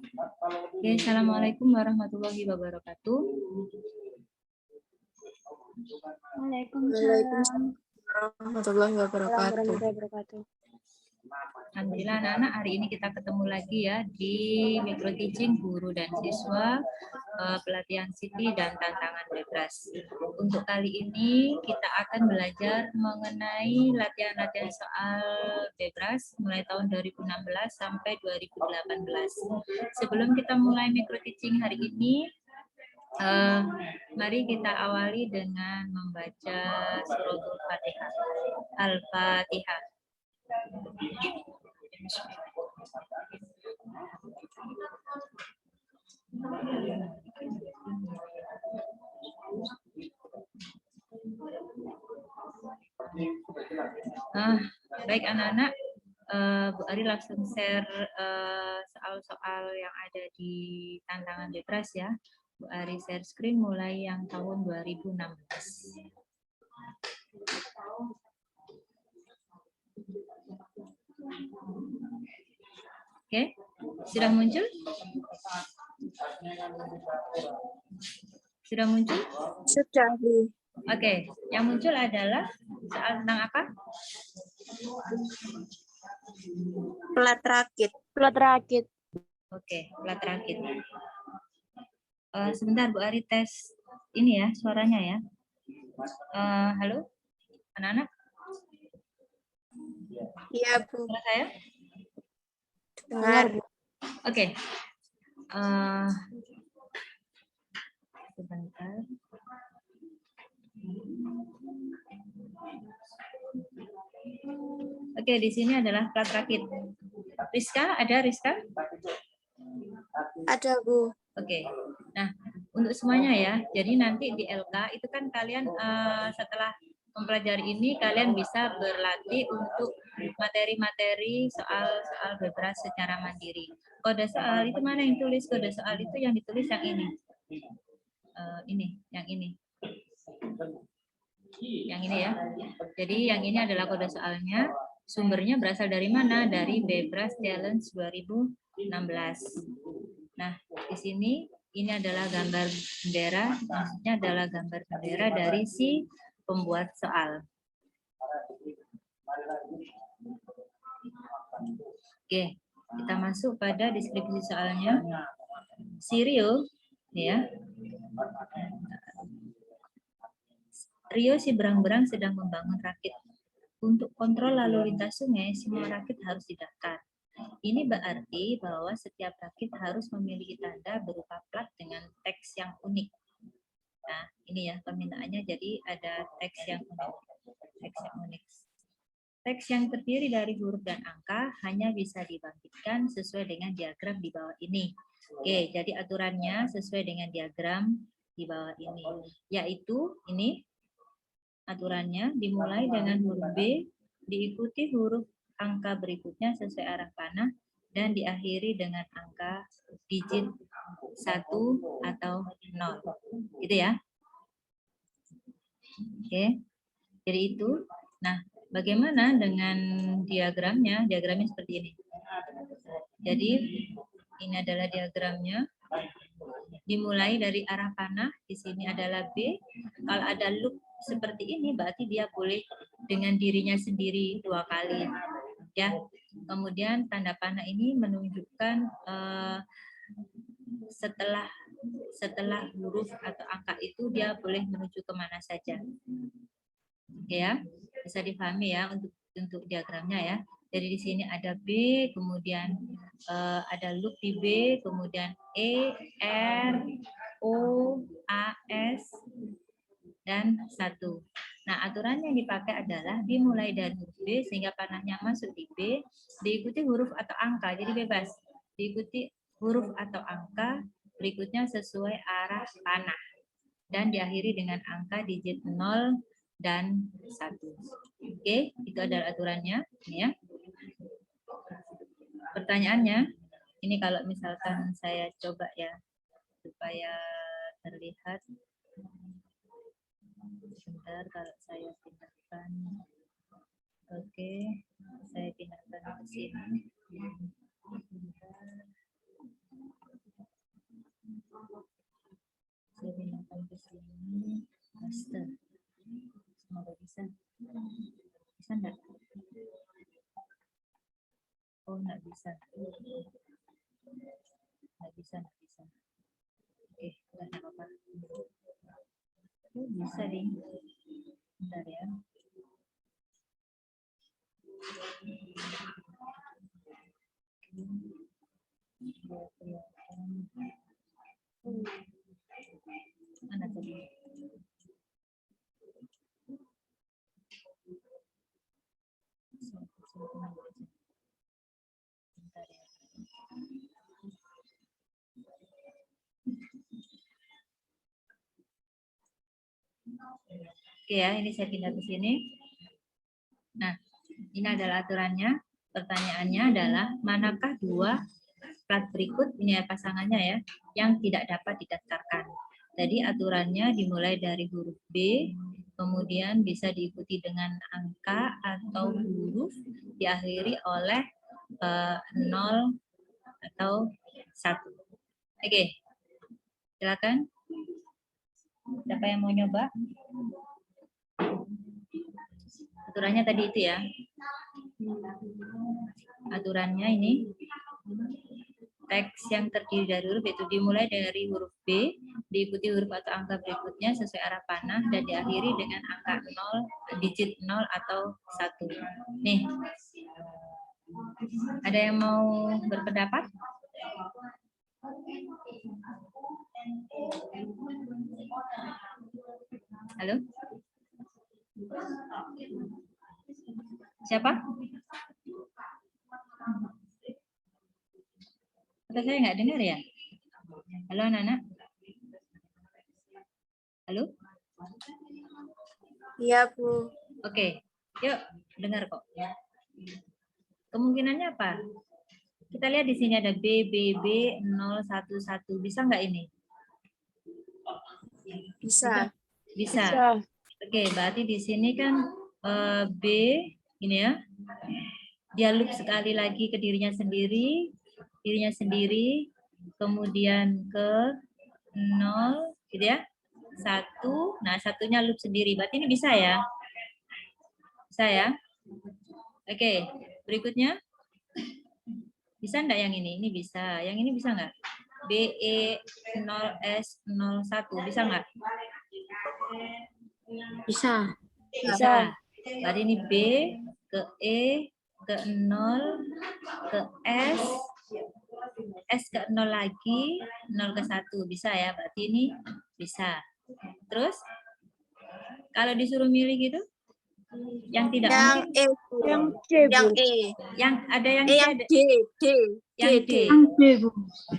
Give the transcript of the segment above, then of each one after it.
Oke, assalamualaikum warahmatullahi wabarakatuh. Waalaikumsalam warahmatullahi wabarakatuh. Alhamdulillah anak-anak, hari ini kita ketemu lagi ya di micro teaching guru dan siswa, pelatihan Siti dan tantangan bebas. Untuk kali ini kita akan belajar mengenai latihan-latihan soal bebas mulai tahun 2016 sampai 2018. Sebelum kita mulai micro teaching hari ini, mari kita awali dengan membaca suratul Fatihah. Al-Fatihah. Baik anak-anak, Bu Ari langsung share soal-soal yang ada di tantangan bebas ya. Bu Ari share screen mulai yang tahun 2016. Oke, sudah muncul? Sudah muncul? Sudah, Bu. Oke, yang muncul adalah soal tentang apa? Plat rakit. Oke, plat rakit. Sebentar Bu Ari tes ini ya suaranya ya. Halo, anak-anak? Iya, Bu. Suara saya? Dengar. Oke. Sebentar. Oke, di sini adalah plat rakit. Rizka, ada Rizka? Ada, Bu. Oke. Nah, untuk semuanya ya. Jadi nanti di LK itu kan kalian setelah mempelajari ini kalian bisa berlatih untuk materi-materi soal bebas secara mandiri. Kode soal itu mana yang tulis? Kode soal itu yang ditulis yang ini. Yang ini. Yang ini ya. Jadi yang ini adalah kode soalnya. Sumbernya berasal dari mana? Dari Bebras Challenge 2016. Nah, di sini ini adalah gambar bendera, maksudnya adalah gambar bendera dari si pembuat soal. Oke, kita masuk pada deskripsi soalnya. Si Rio, ya. Rio si berang-berang sedang membangun rakit. Untuk kontrol lalu lintas sungai, semua rakit harus didaftar. Ini berarti bahwa setiap rakit harus memiliki tanda berupa plat dengan teks yang unik. Nah, ini ya permintaannya, jadi ada teks yang unik. Teks yang terdiri dari huruf dan angka hanya bisa dibangkitkan sesuai dengan diagram di bawah ini. Oke, jadi aturannya sesuai dengan diagram di bawah ini, yaitu ini aturannya dimulai dengan huruf B, diikuti huruf angka berikutnya sesuai arah panah, dan diakhiri dengan angka digit 1 atau 0. Gitu ya. Oke, jadi itu. Nah, bagaimana dengan diagramnya? Diagramnya seperti ini. Jadi, ini adalah diagramnya. Dimulai dari arah panah, di sini adalah B. Kalau ada loop seperti ini, berarti dia boleh dengan dirinya sendiri 2 kali. Ya. Kemudian tanda panah ini menunjukkan setelah huruf atau angka itu dia boleh menuju kemana saja. Ya, bisa dipahami ya untuk diagramnya ya. Jadi di sini ada B, kemudian ada loop di B, kemudian E, R, O, A, S, dan 1. Nah, aturan yang dipakai adalah dimulai dari huruf B sehingga panahnya masuk di B, diikuti huruf atau angka, jadi bebas. Diikuti huruf atau angka, berikutnya sesuai arah panah. Dan diakhiri dengan angka digit 0 dan 1. Oke, itu adalah aturannya. Ya. Pertanyaannya, ini kalau misalkan saya coba ya, supaya terlihat. Sebentar, kalau saya pindahkan. Oke, saya pindahkan ke sini. Sebentar. Oh, nggak bisa. Nggak bisa. Oke, nggak apa-apa. Oh, bisa deh. Bentar ya. Mana tadi? Bentar ya. Oke ya, ini saya pindah ke sini. Nah, ini adalah aturannya. Pertanyaannya adalah manakah dua plat berikut, ini ya pasangannya ya, yang tidak dapat didaftarkan. Jadi aturannya dimulai dari huruf B, kemudian bisa diikuti dengan angka atau huruf, diakhiri oleh 0 atau 1. Oke, silakan. Siapa yang mau nyoba? Aturannya tadi itu ya. Aturannya ini teks yang terdiri dari huruf itu dimulai dari huruf B, diikuti huruf atau angka berikutnya sesuai arah panah dan diakhiri dengan angka 0, digit 0 atau 1. Nih. Ada yang mau berpendapat? Halo? Siapa? Atau saya nggak dengar ya? Halo anak-anak? Halo? Iya, Bu. Oke, yuk dengar kok. Kemungkinannya apa? Kita lihat di sini ada BBB 011. Bisa nggak ini? Bisa. Bisa. Oke, berarti di sini kan B ini ya. Dia loop sekali lagi ke dirinya sendiri, kemudian ke 0 gitu ya. 1, nah satunya loop sendiri. Berarti ini bisa ya? Bisa ya? Oke, berikutnya. Bisa enggak yang ini? Ini bisa. Yang ini bisa enggak? BE0S01 bisa enggak? Bisa. Bisa. Berarti ini B ke E ke 0 ke S ke 0 lagi, 0 ke 1 bisa ya. Berarti ini bisa. Terus kalau disuruh milih gitu, yang tidak Yang mungkin, E, Bu. Yang C, Yang Bu. E. yang ada yang C, Yang ada D. yang D. Yang D, Bu.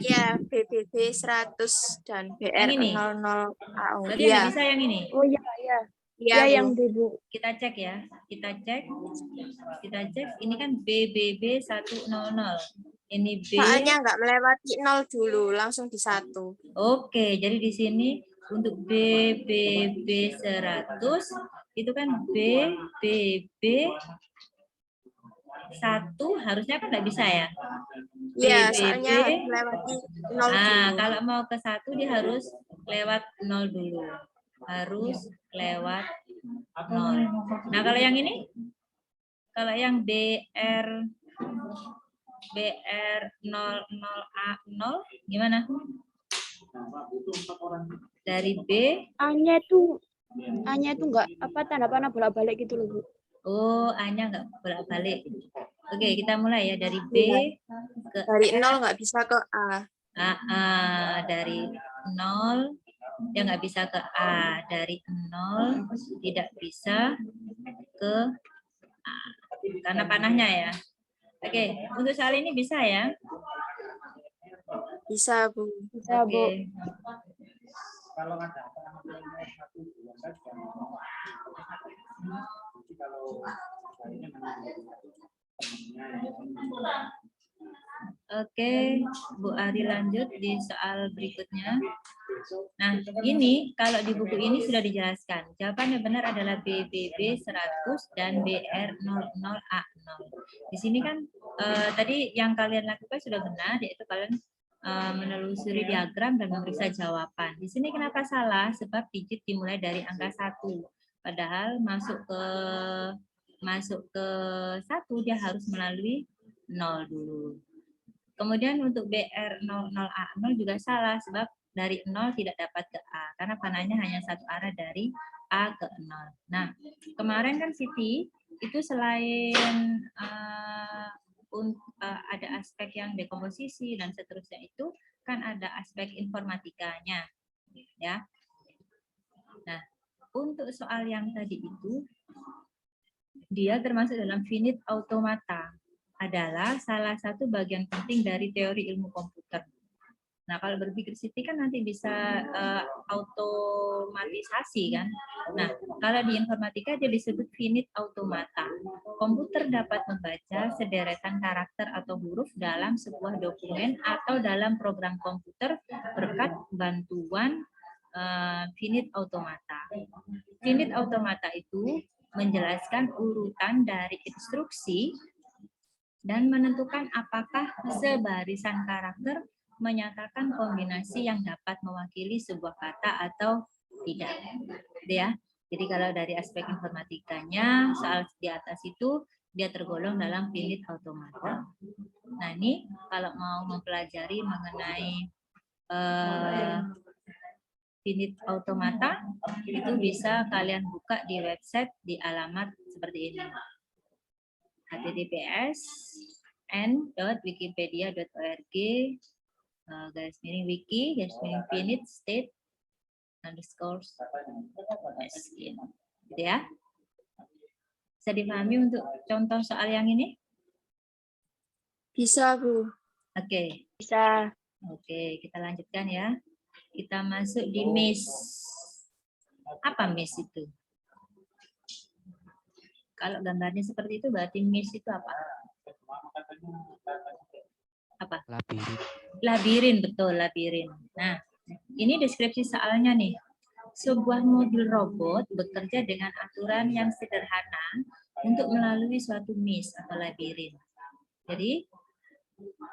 Ya, BBB 100 dan BR Yang ini? 00 AU. Berarti Iya. nggak bisa yang ini. Oh iya, iya. Iya, Ya, Bu. yang D, Bu. Kita cek ya. Kita cek. Ini kan BBB 100. Ini B. Soalnya nggak melewati 0 dulu, langsung di 1. Oke, jadi di sini untuk BBB 100 itu kan BBB 1 harusnya kan nggak bisa ya. Iya, BBB. soalnya harus melewati 0 Nah, dulu. kalau mau ke 1 dia harus lewat 0 dulu. Harus lewat 0. Nah, kalau yang ini? Kalau yang BR00A0 gimana? Dari B. A-nya itu nggak apa tanda panah bolak-balik gitu loh, Bu. Oh, A-nya nggak bolak-balik. Oke, kita mulai ya dari B ke Dari 0 nggak bisa ke A. dari 0 dia nggak bisa ke A, dari 0 tidak bisa ke A karena panahnya ya. Oke, untuk soal ini bisa ya? Bisa, Bu. Bisa, Bu. Oke. Kalau ada satu dua saja. Kalau Oke, Bu Ari lanjut di soal berikutnya. Nah, ini kalau di buku ini sudah dijelaskan. Jawaban yang benar adalah BBB 100 dan BR00A0. Di sini kan tadi yang kalian lakukan sudah benar, yaitu kalian menelusuri diagram dan memeriksa jawaban. Di sini kenapa salah? Sebab digit dimulai dari angka 1. Padahal masuk ke masuk ke 1 dia harus melalui 0 dulu. Kemudian untuk BR00A0 juga salah sebab dari 0 tidak dapat ke A karena panahnya hanya satu arah dari A ke 0. Nah, kemarin kan Siti itu selain ada aspek yang dekomposisi dan seterusnya itu kan ada aspek informatikanya ya. Nah, untuk soal yang tadi itu dia termasuk dalam finite automata, adalah salah satu bagian penting dari teori ilmu komputer. Nah, kalau berpikir Siti kan nanti bisa otomatisasi kan. Nah, kalau di informatika dia disebut finite automata. Komputer dapat membaca sederetan karakter atau huruf dalam sebuah dokumen atau dalam program komputer berkat bantuan finite automata. Finite automata itu menjelaskan urutan dari instruksi dan menentukan apakah sebarisan karakter menyatakan kombinasi yang dapat mewakili sebuah kata atau tidak. Ya. Jadi kalau dari aspek informatikanya, soal di atas itu dia tergolong dalam finite automata. Nah, ini kalau mau mempelajari mengenai finite automata, itu bisa kalian buka di website di alamat seperti ini. https://n.wikipedia.org /wiki /finite state _ skin. Gitu ya. Bisa dipahami untuk contoh soal yang ini? Bisa, Bu. Oke. Bisa. Oke, kita lanjutkan ya. Kita masuk di mesh. Apa mesh itu? Kalau gambarnya seperti itu berarti mesh itu apa? Apa? Labirin. Labirin, betul, labirin. Nah, ini deskripsi soalnya nih. Sebuah mobil robot bekerja dengan aturan yang sederhana untuk melalui suatu mesh atau labirin. Jadi,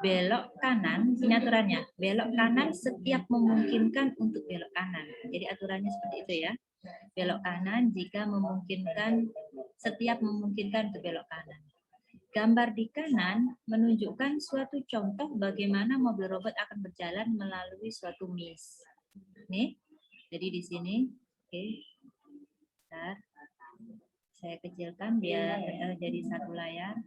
belok kanan, ini aturannya. Belok kanan setiap memungkinkan untuk belok kanan. Jadi aturannya seperti itu ya. Belok kanan jika memungkinkan, setiap memungkinkan untuk belok kanan. Gambar di kanan menunjukkan suatu contoh bagaimana mobil robot akan berjalan melalui suatu mesh. Nih, jadi di sini, oke. Bentar. Saya kecilkan biar jadi satu layar.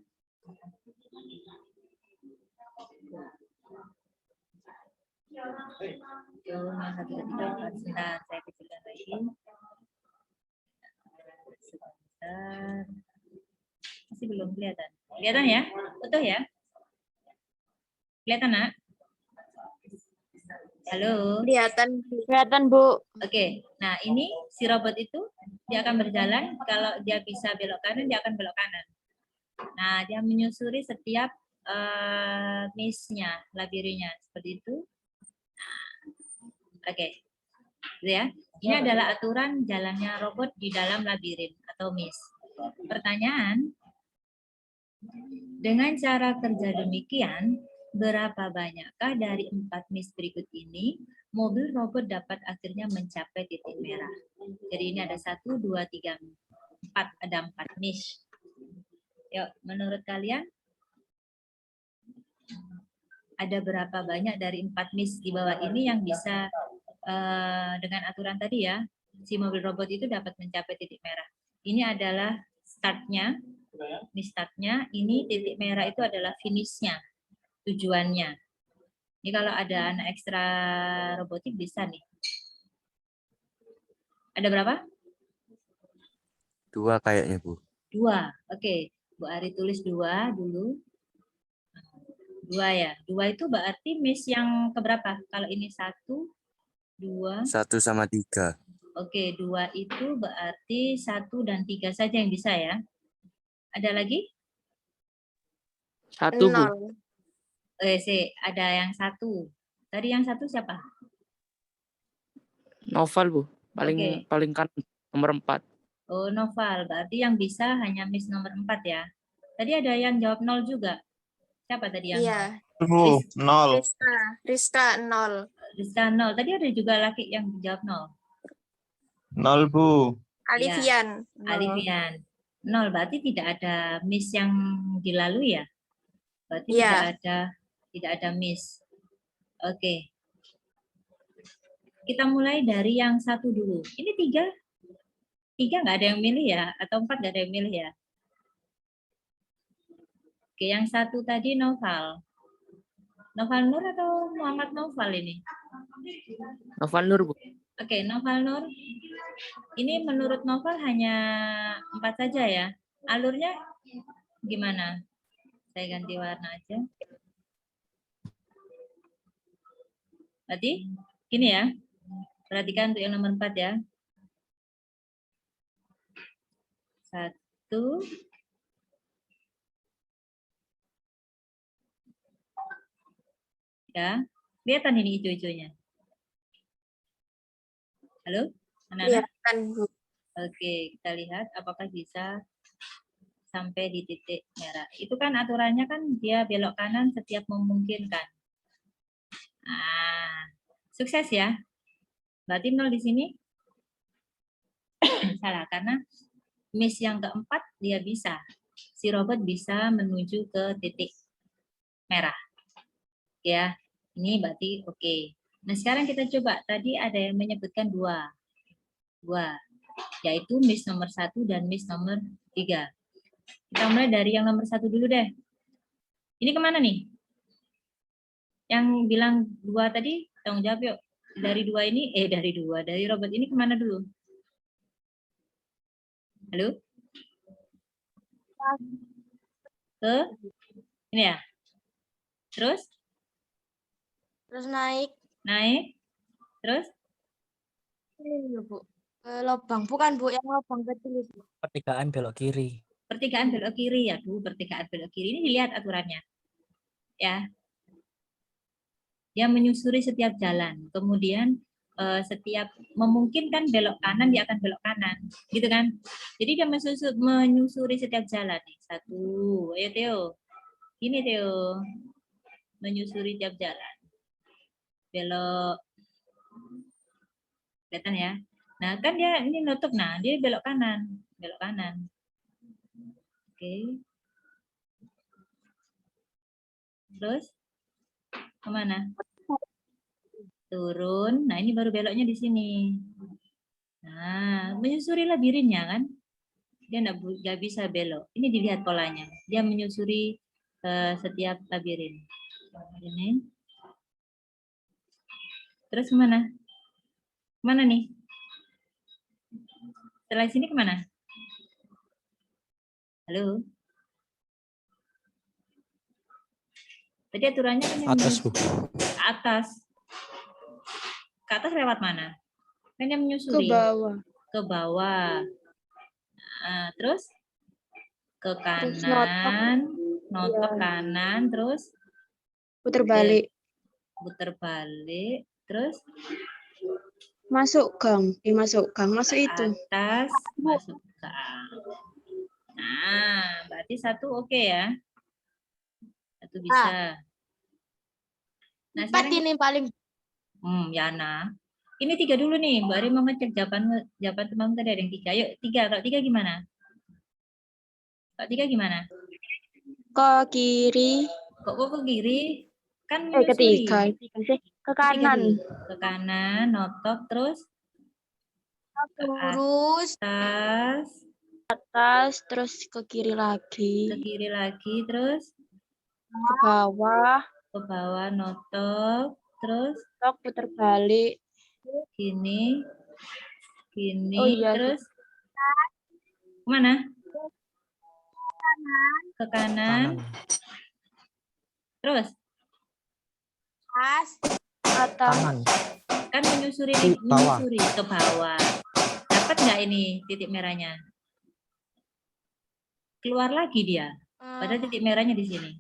Sebentar, saya kecilkan lagi. Sebentar. Masih belum kelihatan. Kelihatan ya? Utuh ya? Kelihatan, Nak? Halo? Kelihatan. Kelihatan, Bu. Oke. Nah, ini si robot itu dia akan berjalan. Kalau dia bisa belok kanan, dia akan belok kanan. Nah, dia menyusuri setiap mesh-nya, labirinnya. Seperti itu. Oke. Gitu ya. Ini adalah aturan jalannya robot di dalam labirin atau mesh. Pertanyaan, dengan cara kerja demikian, berapa banyakkah dari 4 mesh berikut ini mobil robot dapat akhirnya mencapai titik merah? Jadi ini ada 1, 2, 3, 4. Ada 4 mesh. Yuk, menurut kalian ada berapa banyak dari 4 mesh di bawah ini yang bisa dengan aturan tadi ya, si mobil robot itu dapat mencapai titik merah. Ini adalah startnya, ini startnya, ini titik merah itu adalah finishnya, tujuannya. Ini kalau ada anak ekstra robotik bisa nih. Ada berapa? 2 kayaknya, Bu. 2, oke. Bu Ari tulis 2 dulu. 2 ya, 2 itu berarti mesh yang keberapa? Kalau ini 1, 2. 1 sama 3. Oke, 2 itu berarti 1 dan 3 saja yang bisa ya. Ada lagi? 1, Bu. 0. Ada yang 1. Tadi yang 1 siapa? Novel, Bu. Oke. Paling kan nomor 4. Oh, Noval. Berarti yang bisa hanya miss nomor 4 ya. Tadi ada yang jawab 0 juga. Siapa tadi yang Iya. 0. Rizka 0. Rizka 0. Tadi ada juga laki yang jawab 0. 0, Bu. Alifian. 0. Alifian. 0, berarti tidak ada miss yang dilalui ya? Berarti Iya. tidak ada miss. Oke. Kita mulai dari yang 1 dulu. Ini 3 nggak ada yang milih ya? Atau 4 nggak ada yang milih ya? Oke, yang 1 tadi Noval. Noval Nur atau Muhammad Noval ini? Noval Nur, Bu. Oke, Noval Nur. Ini menurut Noval hanya 4 saja ya. Alurnya gimana? Saya ganti warna aja. Berarti gini ya. Perhatikan untuk yang nomor 4 ya. 1. Ya. Kelihatan ini hijau-hijaunya. Halo? Anak-anak? Kelihatan, Bu. Oke, kita lihat apakah bisa sampai di titik merah. Itu kan aturannya kan dia belok kanan setiap memungkinkan. Nah, sukses ya. Berarti 0 di sini. Salah, karena miss yang keempat dia bisa. Si robot bisa menuju ke titik merah. Ya, ini berarti oke. Nah, sekarang kita coba. Tadi ada yang menyebutkan 2. Yaitu miss nomor 1 dan miss nomor 3. Kita mulai dari yang nomor 1 dulu deh. Ini kemana nih? Yang bilang 2 tadi, tanggung jawab yuk. Dari 2 ini, dari robot ini kemana dulu? Halo? Ke? Ini ya? Terus? Terus naik Naik? Terus? ini loh, Bu. Ke lubang. Bukan, Bu, yang lubang kecil itu. Pertigaan belok kiri. Pertigaan belok kiri ya, Bu. Pertigaan belok kiri. Ini dilihat aturannya. Ya. Dia menyusuri setiap jalan. Kemudian setiap memungkinkan belok kanan, dia akan belok kanan. Gitu kan? Jadi dia menyusuri setiap jalan. 1. Ayo Theo. Ini Theo. Menyusuri tiap jalan. Belok. Kelihatan ya? Nah, kan dia ini nutup. Nah, dia belok kanan. Belok kanan. Oke. Terus kemana? Turun. Nah, ini baru beloknya di sini. Nah, menyusuri labirinnya kan? Dia nggak bisa belok. Ini dilihat polanya. Dia menyusuri setiap labirin. Ini. Terus kemana? Kemana nih? Setelah sini kemana? Halo? Tadi aturannya kan yang Atas, Bu. ke atas. Ke atas lewat mana? Kan yang Ke menyusuri. bawah. Ke bawah. Nah, terus ke Terus kanan, notok Iya. kanan, terus Putar balik. putar balik, terus Masuk gang. Masuk gang. Masuk itu. atas, masuk gang. Nah, berarti 1 oke ya. 1 bisa. Nah, 4 sekarang ini paling. Yana. Ini 3 dulu nih. Mbak Ari mau ngecek jawaban teman tadi ada yang 3. Yuk, 3. Kalau 3 gimana? Kalau 3 gimana? Ke kiri. Kok ke kiri? Kan Ketiga. menyusuri. Ke Ketiga kanan. dulu. Ke kanan, notok, terus ke Lurus. atas, Atas. Terus ke kiri ke lagi. kiri lagi, terus Ke bawah. ke bawah, notok, terus Tok putar balik. gini, Oh iya. terus kemana? Ke Kanan. kanan, terus Atas. Atas. Kanan. kan menyusuri Di bawah. ke bawah. Dapat nggak ini titik merahnya? Keluar lagi dia. Padahal titik merahnya di sini.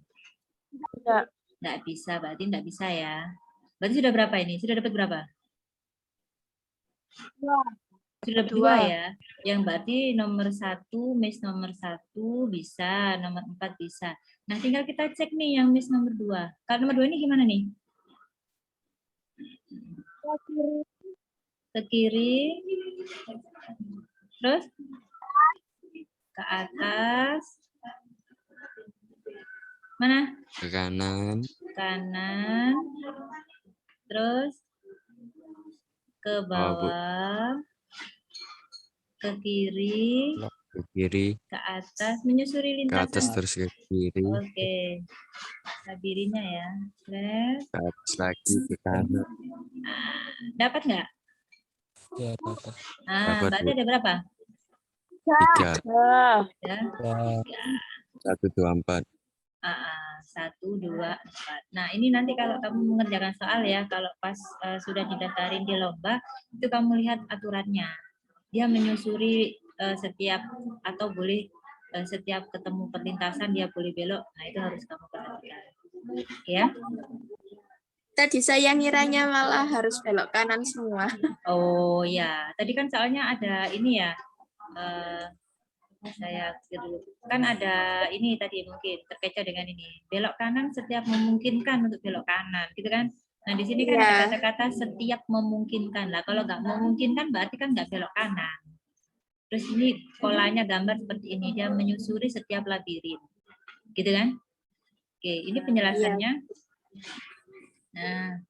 Tidak. Nggak bisa, berarti nggak bisa ya. Berarti sudah berapa ini? Sudah dapat berapa? Sudah dapat 2 ya. Yang berarti nomor 1, miss nomor 1 bisa, nomor 4 bisa. Nah, tinggal kita cek nih yang miss nomor 2. Kalau nomor 2 ini gimana nih? Ke kiri. Terus? ke atas. Mana? Ke kanan. Kanan. Terus ke Bawah, Bu. bawah. Ke kiri. Ke kiri. Ke atas. Menyusuri Ke atas lintasan. terus ke kiri. Oke. Labirinnya ya. Left. Ke atas lagi ke kanan. Dapat nggak? Ya, dapat. Nah, Dapat, berarti Bu. ada berapa? 3. Ya. Ya, 1, 2, 4. 1, 2, 4. Nah, ini nanti kalau kamu mengerjakan soal ya, kalau pas sudah didaftarin di lomba, itu kamu lihat aturannya. Dia menyusuri setiap atau boleh setiap ketemu perlintasan dia boleh belok. Nah, itu harus kamu perhatikan. Ya. Tadi saya ngiranya malah harus belok kanan semua. Oh ya, tadi kan soalnya ada ini ya. Saya dulu kan ada ini tadi mungkin terkecoh dengan ini belok kanan setiap memungkinkan untuk belok kanan gitu kan. Nah di sini kan Iya. ada kata-kata setiap memungkinkan lah, kalau nggak memungkinkan berarti kan nggak belok kanan. Terus ini polanya gambar seperti ini, dia menyusuri setiap labirin gitu kan. Oke, ini penjelasannya. Nah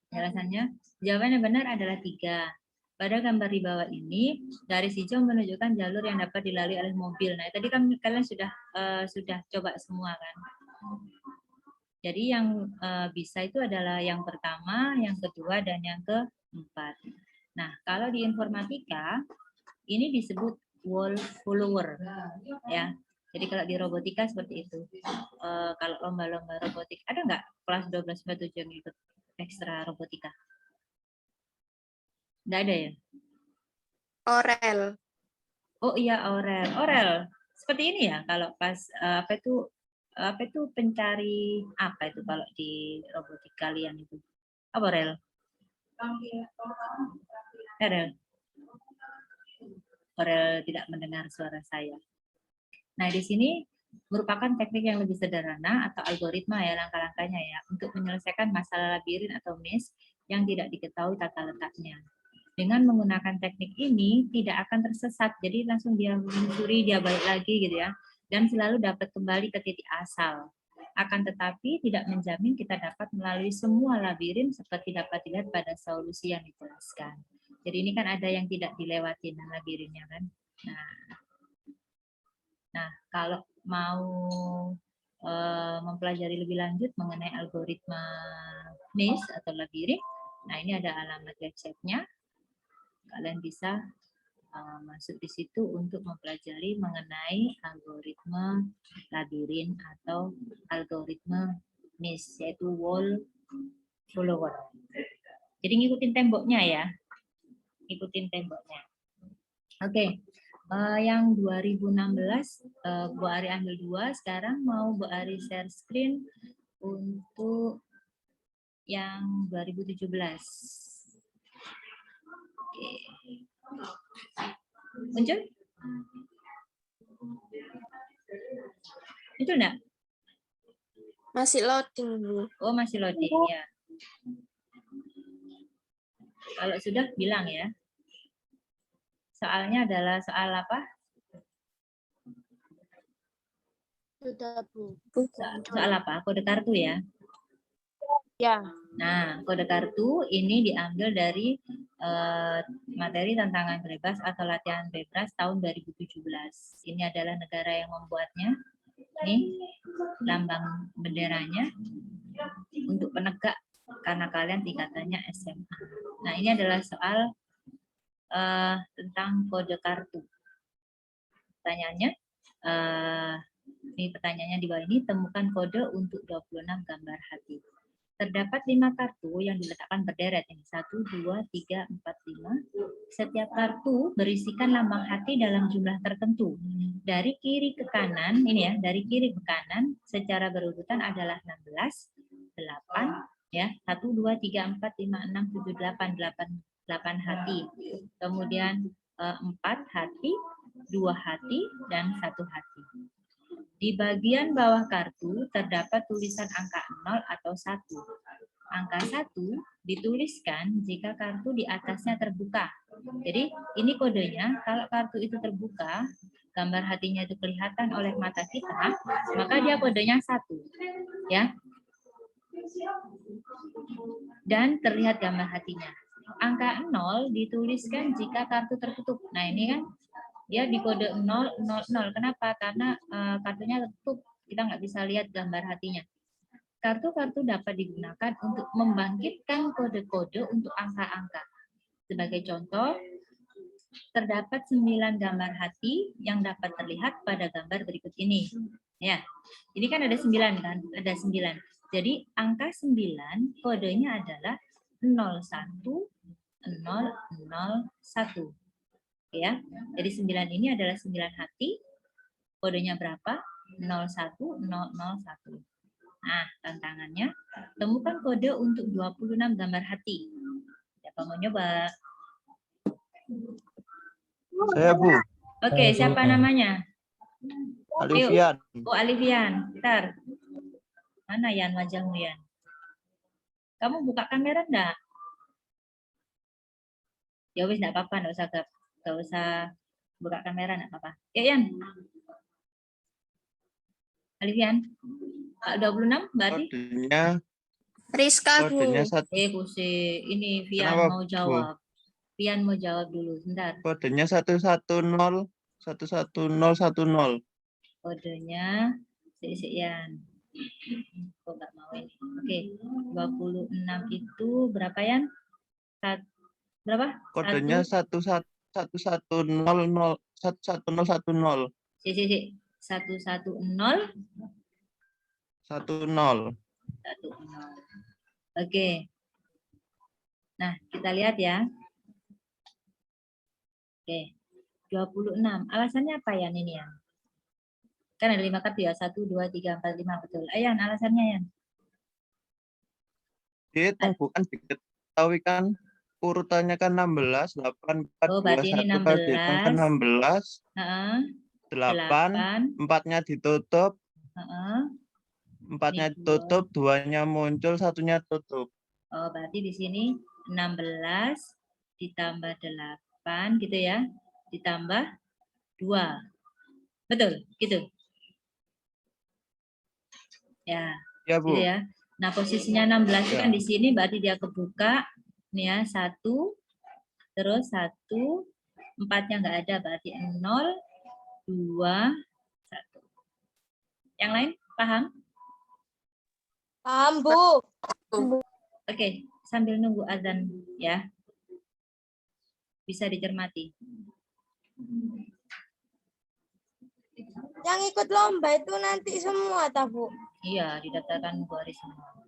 penjelasannya jawaban yang benar adalah 3. Pada gambar di bawah ini, garis hijau menunjukkan jalur yang dapat dilalui oleh mobil. Nah, tadi kan kalian sudah coba semua kan. Jadi yang bisa itu adalah yang pertama, yang kedua, dan yang keempat. Nah, kalau di informatika, ini disebut wall follower. Ya. Jadi kalau di robotika seperti itu. Kalau lomba-lomba robotik, ada nggak kelas 12-7 yang ikut ekstra robotika? Nggak ada ya? Orel. Oh iya Aurel. Aurel seperti ini ya kalau pas apa itu pencari apa itu kalau di robotik kalian itu? Apa Aurel? Aurel. Aurel tidak mendengar suara saya. Nah di sini merupakan teknik yang lebih sederhana atau algoritma ya langkah-langkahnya ya untuk menyelesaikan masalah labirin atau maze yang tidak diketahui tata letaknya. Dengan menggunakan teknik ini tidak akan tersesat, jadi langsung dia menyusuri, dia balik lagi gitu ya, dan selalu dapat kembali ke titik asal. Akan tetapi tidak menjamin kita dapat melalui semua labirin seperti dapat dilihat pada solusi yang dijelaskan. Jadi ini kan ada yang tidak dilewati labirinnya kan. Nah kalau mau mempelajari lebih lanjut mengenai algoritma maze atau labirin, nah ini ada alamat websitenya. Kalian bisa masuk di situ untuk mempelajari mengenai algoritma labirin atau algoritma maze, yaitu wall follower. Jadi ngikutin temboknya ya, ikutin temboknya. Oke, yang 2016 Bu Ari ambil 2, sekarang mau Bu Ari share screen untuk yang 2017. Oke. Muncul? Muncul enggak? Masih loading, Bu. Oh, masih loading ya. Kalau sudah bilang ya. Soalnya adalah soal apa? Sudah, Bu. Soal apa? Kode kartu ya. Ya. Nah, kode kartu ini diambil dari materi tantangan bebas atau latihan bebas tahun 2017. Ini adalah negara yang membuatnya. Nih, lambang benderanya untuk penegak karena kalian tingkatannya SMA. Nah, ini adalah soal tentang kode kartu. Pertanyaannya, ini pertanyaannya di bawah ini, temukan kode untuk 26 gambar hati. Terdapat 5 kartu yang diletakkan berderet. Ini 1, 2, 3, 4, 5. Setiap kartu berisikan lambang hati dalam jumlah tertentu. Dari kiri ke kanan, ini ya, dari kiri ke kanan secara berurutan adalah 16, 8, ya, 1, 2, 3, 4, 5, 6, 7, 8 hati. Kemudian 4 hati, 2 hati, dan 1 hati. Di bagian bawah kartu terdapat tulisan angka 0 atau 1. Angka 1 dituliskan jika kartu di atasnya terbuka. Jadi ini kodenya, kalau kartu itu terbuka, gambar hatinya itu kelihatan oleh mata kita, maka dia kodenya 1. Ya. Dan terlihat gambar hatinya. Angka 0 dituliskan jika kartu tertutup. Nah, ini kan dia di kode 000. Kenapa? Karena kartunya tertutup. Kita nggak bisa lihat gambar hatinya. Kartu-kartu dapat digunakan untuk membangkitkan kode-kode untuk angka-angka. Sebagai contoh, terdapat 9 gambar hati yang dapat terlihat pada gambar berikut ini. Ya, ini kan ada 9 kan? Ada 9. Jadi angka 9 kodenya adalah 01001. Ya, jadi 9 ini adalah 9 hati. Kodenya berapa? 01001. Nah, tantangannya, temukan kode untuk 26 gambar hati. Siapa mau nyoba? Saya Bu, Oke, siapa namanya? Alifian. Oh, Alifian. Bentar. Mana Yan wajahmu, Yan? Kamu buka kamera enggak? Ya wis, enggak apa-apa, enggak usah buka kamera, enggak apa-apa. Ya, Yan. Alifian. 26 berarti? Rizka, Bu. Kodenya satu. Kusi. Ini Vian Kenapa, mau Bu? jawab. Vian mau jawab dulu, sebentar. Kodenya 110 11010. Kodenya Yan. Kok nggak mau ini? Oke, 26 itu berapa, Yan? Berapa? Kodenya 11010. 11010. Si. 110 10. Oke. Nah, kita lihat ya. Oke. 26. Alasannya apa ya ini ya? Kan ada 5 kartu ya. 1, 2, 3, 4, 5. Betul. Ayan, alasannya Yan. Dihitung bukan diketahui kan. Urutannya kan 16, 8, 4, Oh, 2, berarti ini 1 kan dihitung kan 16. 8, 4-nya ditutup. 4-nya tutup, 2-nya muncul, 1-nya tutup. Oh, berarti di sini 16 ditambah 8 gitu ya. Ditambah 2. Betul, gitu. Ya. Ya, Bu. Gitu ya. Nah, posisinya 16 itu kan di sini berarti dia kebuka. Nih ya, 1 terus 1 4-nya nggak ada berarti 0 2 1. Yang lain paham? Paham, Bu. Oke, sambil nunggu azan ya. Bisa dicermati. Yang ikut lomba itu nanti semua, tak, Bu? Iya, didaftarkan 2 hari semua.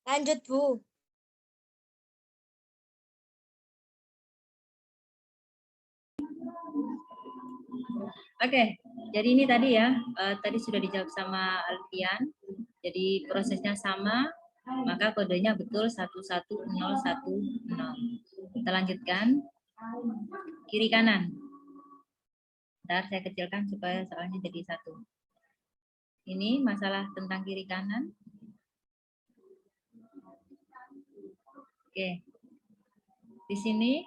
Lanjut, Bu. Oke, jadi ini tadi ya, tadi sudah dijawab sama Alfian. Jadi prosesnya sama, maka kodenya betul 11010. Kita lanjutkan. Kiri kanan. Bentar, saya kecilkan supaya soalnya jadi satu. Ini masalah tentang kiri kanan. Oke. Di sini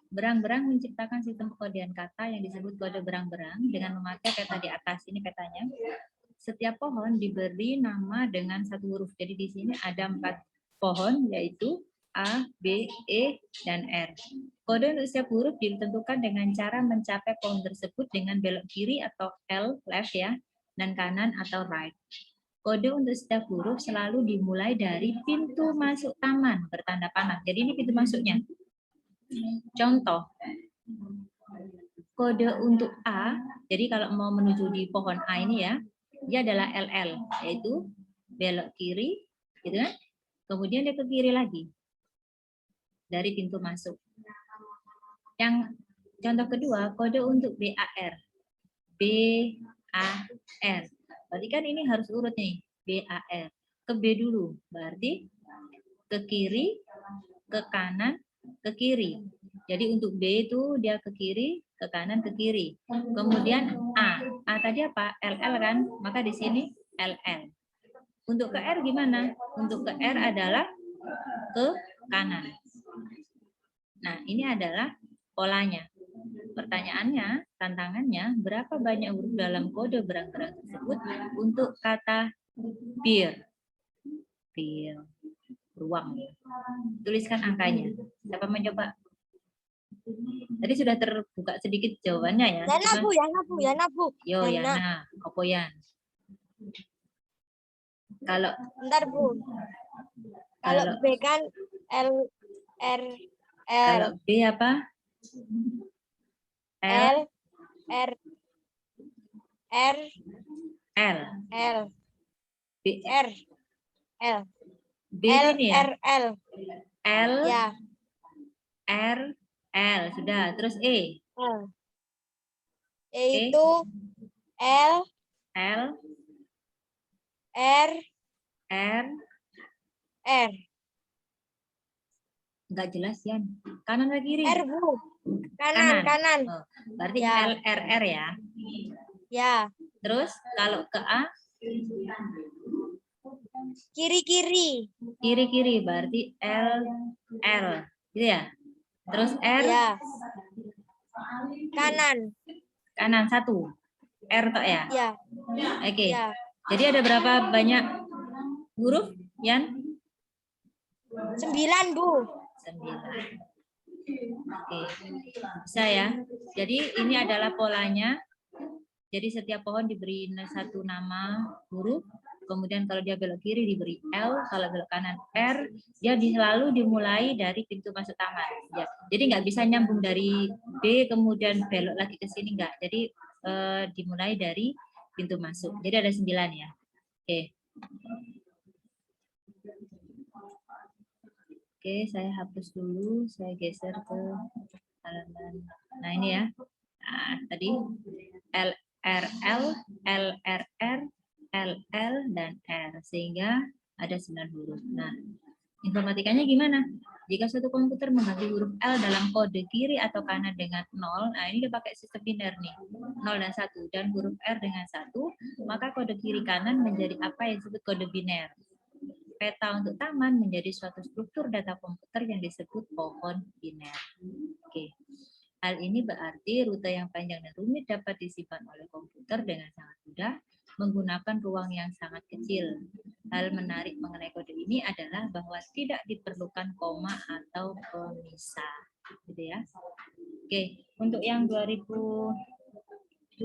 berang-berang menciptakan sistem pengkodean kata yang disebut kode berang-berang dengan memakai peta di atas. Ini petanya. Setiap pohon diberi nama dengan satu huruf. Jadi di sini ada 4 pohon, yaitu A, B, E, dan R. Kode untuk setiap huruf ditentukan dengan cara mencapai pohon tersebut dengan belok kiri atau L, left ya, dan kanan atau right. Kode untuk setiap huruf selalu dimulai dari pintu masuk taman bertanda panah. Jadi ini pintu masuknya. Contoh, kode untuk A, jadi kalau mau menuju di pohon A ini ya, dia adalah LL, yaitu belok kiri, gitu kan? Kemudian dia ke kiri lagi dari pintu masuk. Yang contoh kedua, kode untuk BAR, BAR. Berarti kan ini harus urut nih, BAR. Ke B dulu, berarti ke kiri, ke kanan, ke kiri. Jadi untuk B itu dia ke kiri, ke kanan, ke kiri. Kemudian A. A tadi apa? LL kan? Maka di sini LL. Untuk ke R gimana? Untuk ke R adalah ke kanan. Nah, ini adalah polanya. Pertanyaannya, tantangannya, berapa banyak huruf dalam kode berang-berang tersebut untuk kata bir? Bir. Ruang. Tuliskan angkanya. Siapa mencoba? Tadi sudah terbuka sedikit jawabannya ya. Yana, Bu, Yana, Bu, Yana, Bu. Yo, Yana. Yana, opo Yan? Kalau Bentar, Bu. Kalau Kalau- B kan L, R, kalau B apa? L, R, R, L. L, B, R, L, B L, ini ya. R, L. L, Ya, R, L. Sudah. Terus E. L. E itu L, L, R, R. R. Enggak jelas Yan. Kanan atau kiri? R, Bu. Kanan, kanan. Oh, berarti Ya. L, R, R ya. Ya, Terus kalau ke A, kiri-kiri. kiri-kiri. Berarti L, L. Gitu ya. Terus R, Ya. Kanan. kanan satu. R tok ya. Ya, Oke. ya. Jadi ada berapa banyak huruf, Yan? 9, Bu. 9. Oke. Bisa ya. Jadi ini adalah polanya. Jadi setiap pohon diberi satu nama huruf. Kemudian kalau dia belok kiri diberi L, kalau belok kanan R. Dia selalu dimulai dari pintu masuk taman. Ya. Jadi nggak bisa nyambung dari B kemudian belok lagi ke sini nggak. Jadi dimulai dari pintu masuk. Jadi ada 9 ya. Oke. Oke, saya hapus dulu. Saya geser ke halaman. Nah ini ya. Nah, tadi LRL, LRR, LL, dan R. Sehingga ada 9 huruf. Nah, informatikanya gimana? Jika suatu komputer mengganti huruf L dalam kode kiri atau kanan dengan 0, nah ini dia pakai sistem biner nih, 0 dan 1, dan huruf R dengan 1, maka kode kiri kanan menjadi apa yang disebut kode biner. Peta untuk taman menjadi suatu struktur data komputer yang disebut pohon biner. Oke. Hal ini berarti rute yang panjang dan rumit dapat disimpan oleh komputer dengan sangat mudah menggunakan ruang yang sangat kecil. Hal menarik mengenai kode ini adalah bahwa tidak diperlukan koma atau pemisah. Gitu ya. Oke, untuk yang 2017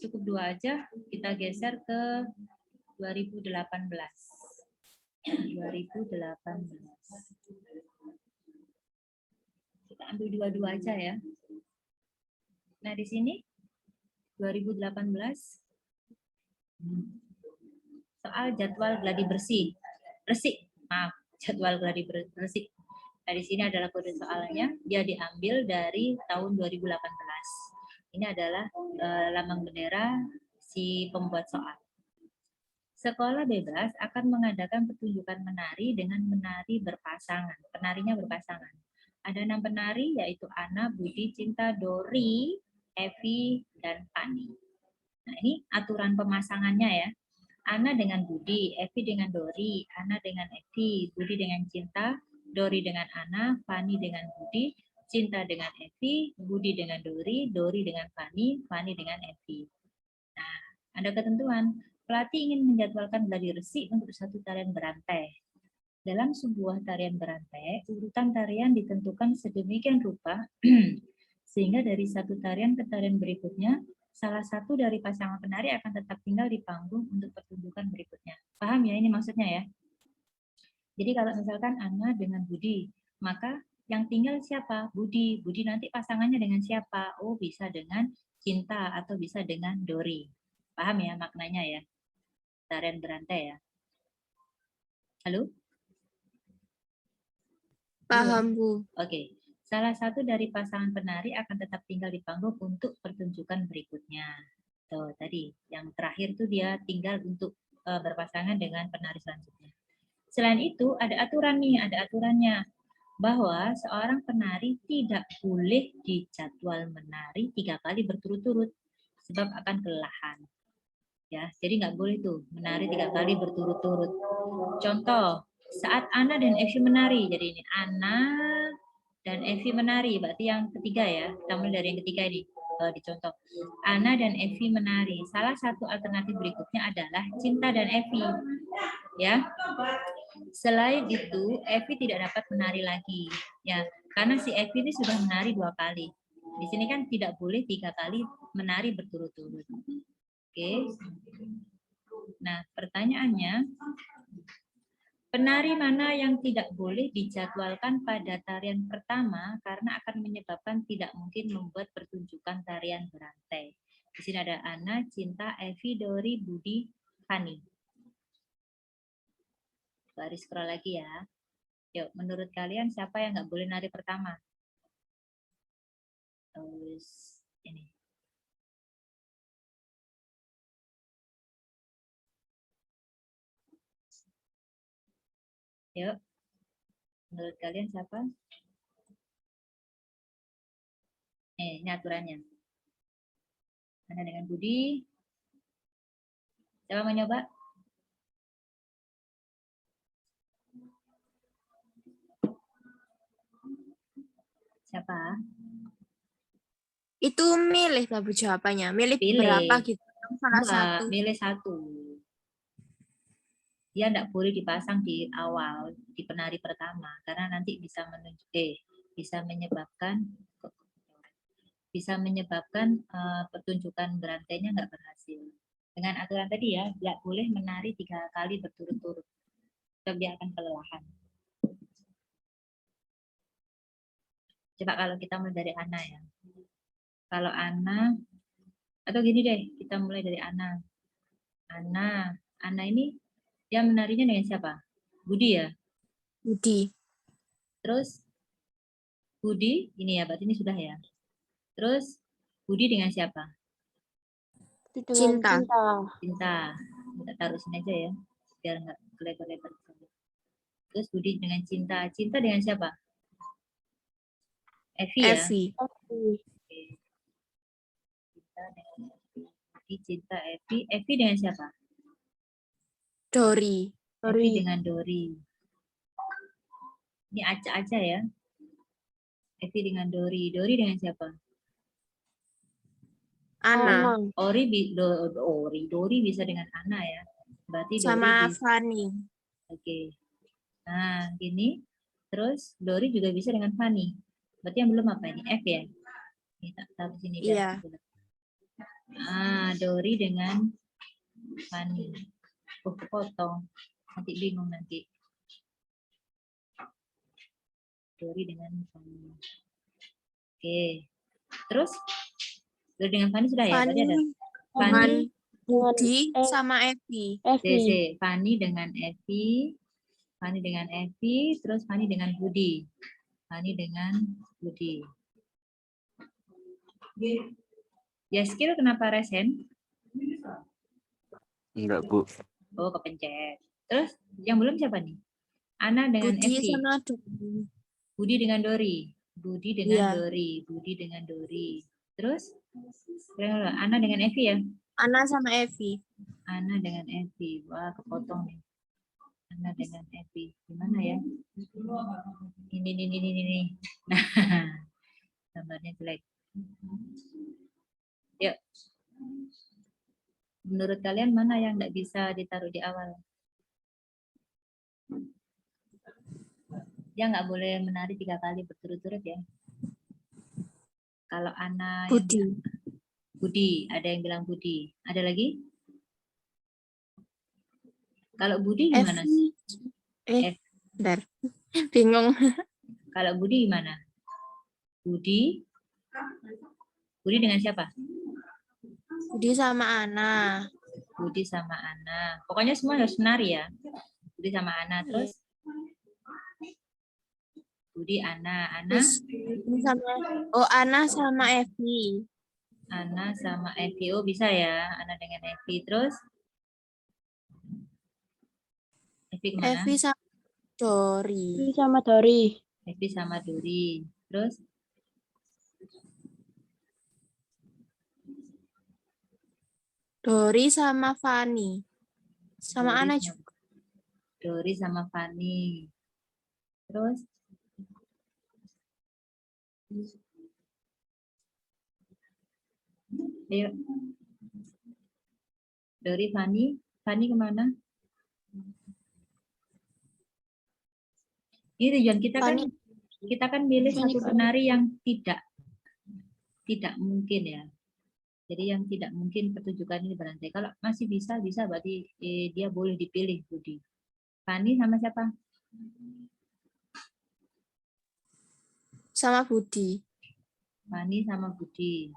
cukup 2 aja, kita geser ke 2018. 2018. Kita ambil dua-dua aja ya. Nah, di sini 2018 soal jadwal gladi bersih. Resik. Maaf, jadwal gladi resik. Nah, di sini adalah kode soalnya. Dia diambil dari tahun 2018. Ini adalah lambang bendera si pembuat soal. Sekolah bebas akan mengadakan pertunjukan menari dengan menari berpasangan. Penarinya berpasangan. Ada 6 penari yaitu Ana, Budi, Cinta, Dori, Evi, dan Fani. Nah, ini aturan pemasangannya ya. Ana dengan Budi, Evi dengan Dori, Ana dengan Evi, Budi dengan Cinta, Dori dengan Ana, Fani dengan Budi, Cinta dengan Evi, Budi dengan Dori, Dori dengan Fani, Fani dengan Evi. Nah, ada ketentuan. Pelatih ingin menjadwalkan gladi resik untuk satu tarian berantai. Dalam sebuah tarian berantai, urutan tarian ditentukan sedemikian rupa sehingga dari satu tarian ke tarian berikutnya, salah satu dari pasangan penari akan tetap tinggal di panggung untuk pertunjukan berikutnya. Paham ya ini maksudnya ya? Jadi kalau misalkan Ana dengan Budi, maka yang tinggal siapa? Budi. Budi nanti pasangannya dengan siapa? Oh, bisa dengan Cinta atau bisa dengan Dori. Paham ya maknanya ya? Tarian berantai ya. Halo? Paham, Bu. Oke. Salah satu dari pasangan penari akan tetap tinggal di panggung untuk pertunjukan berikutnya. Tuh, tadi yang terakhir tuh dia tinggal untuk berpasangan dengan penari selanjutnya. Selain itu, ada aturan nih, ada aturannya bahwa seorang penari tidak boleh dijadwal menari 3 kali berturut-turut sebab akan kelelahan. Ya, jadi nggak boleh tuh menari 3 kali berturut-turut. Contoh, saat Ana dan Evi menari, jadi ini Ana dan Evi menari, berarti yang ketiga ya, kita mulai dari yang ketiga ini, dicontoh. Ana dan Evi menari. Salah satu alternatif berikutnya adalah Cinta dan Evi. Ya. Selain itu, Evi tidak dapat menari lagi. Ya, karena si Evi ini sudah menari 2 kali. Di sini kan tidak boleh 3 kali menari berturut-turut. Oke. Nah, pertanyaannya, penari mana yang tidak boleh dijadwalkan pada tarian pertama karena akan menyebabkan tidak mungkin membuat pertunjukan tarian berantai? Di sini ada Ana, Cinta, Evi, Dori, Budi, Fani. Baris scroll lagi ya. Yuk, menurut kalian siapa yang nggak boleh nari pertama? Terus ini. Yuk, menurut kalian siapa? Ini aturannya. Ana dengan Budi. Siapa mau nyoba? Siapa? Itu milih lah Bu jawabannya. Milih Pilih. berapa gitu. Salah Enggak, satu. milih satu. Dia enggak boleh dipasang di awal, di penari pertama, karena nanti bisa menyebabkan pertunjukan berantainya enggak berhasil. Dengan aturan tadi ya, enggak boleh menari 3 kali berturut-turut. Sebab dia akan kelelahan. Coba kalau kita mulai dari Ana ya. Kalau Ana, atau gini deh, kita mulai dari Ana. Ana ini dia menarinya dengan siapa? Budi ya? Budi. Terus Budi, ini ya, berarti ini sudah ya. Terus Budi dengan siapa? Dengan Cinta. Cinta. Kita taruh sini aja ya, biar nggak kelebar-lebar. Terus Budi dengan Cinta. Cinta dengan siapa? Evi ya? Evi. Cinta dengan Evi. Cinta Evi. Evi dengan siapa? Dori. Evi dengan Dori. Ini acak aja ya. Evi dengan Dori. Dori dengan siapa? Ana. Dori bisa dengan Ana ya. Berarti Sama Dori bisa. Fani. Oke. Nah, gini. Terus Dori juga bisa dengan Fani. Berarti yang belum apa ini? F ya? Kita taruh sini. Iya. Dori dengan Fani. Potong. Nanti bingung nanti. Dori dengan Fani. Oke. Terus Dori dengan Fani sudah ya? Berarti ada Fani, Budi, sama Evi. Fani dengan Evi, Fani dengan Evi, terus Fani dengan Budi. Fani dengan Budi. Ya, skill kenapa resen? Enggak, Bu. Oh, kepencet. Terus yang belum siapa nih? Ana dengan Budi Evi. sama Dori. Budi dengan Dori. Budi dengan Iya. Dori. Budi dengan Dori. Terus Ana dengan Evi ya? Ana sama Evi. Ana dengan Evi. Wah, kepotong nih. Ana dengan Evi. Gimana ya? Ini. Nah, gambarnya jelek. Yuk. Menurut kalian mana yang nggak bisa ditaruh di awal? Dia nggak boleh menari 3 kali berturut-turut ya. Kalau Ana yang Budi. bilang Budi, ada yang bilang Budi. Ada lagi? Kalau Budi gimana? Evi. F. Bentar. Bingung. Kalau Budi gimana? Budi dengan siapa? Budi sama Ana. Budi sama Ana. Pokoknya semua harus menari ya. Budi sama Ana. Terus Budi, Ana. Terus ini sama Ana sama Evi. Ana sama Evi. Oh, bisa ya. Ana dengan Evi. Terus Evi kemana? Evi sama Dori. Ini sama Dori. Evi sama Dori. Terus Dori sama Fani. Sama Dori Ana sama- juga. Dori sama Fani. Terus ayo. Dori, Fani. Fani kemana? Ini tujuan kita kan Fani. kita kan milih Fani satu kemana? penari yang tidak mungkin ya. Jadi yang tidak mungkin pertunjukan ini berantai. Kalau masih bisa berarti dia boleh dipilih Budi. Fani sama siapa? Sama Budi. Fani sama Budi.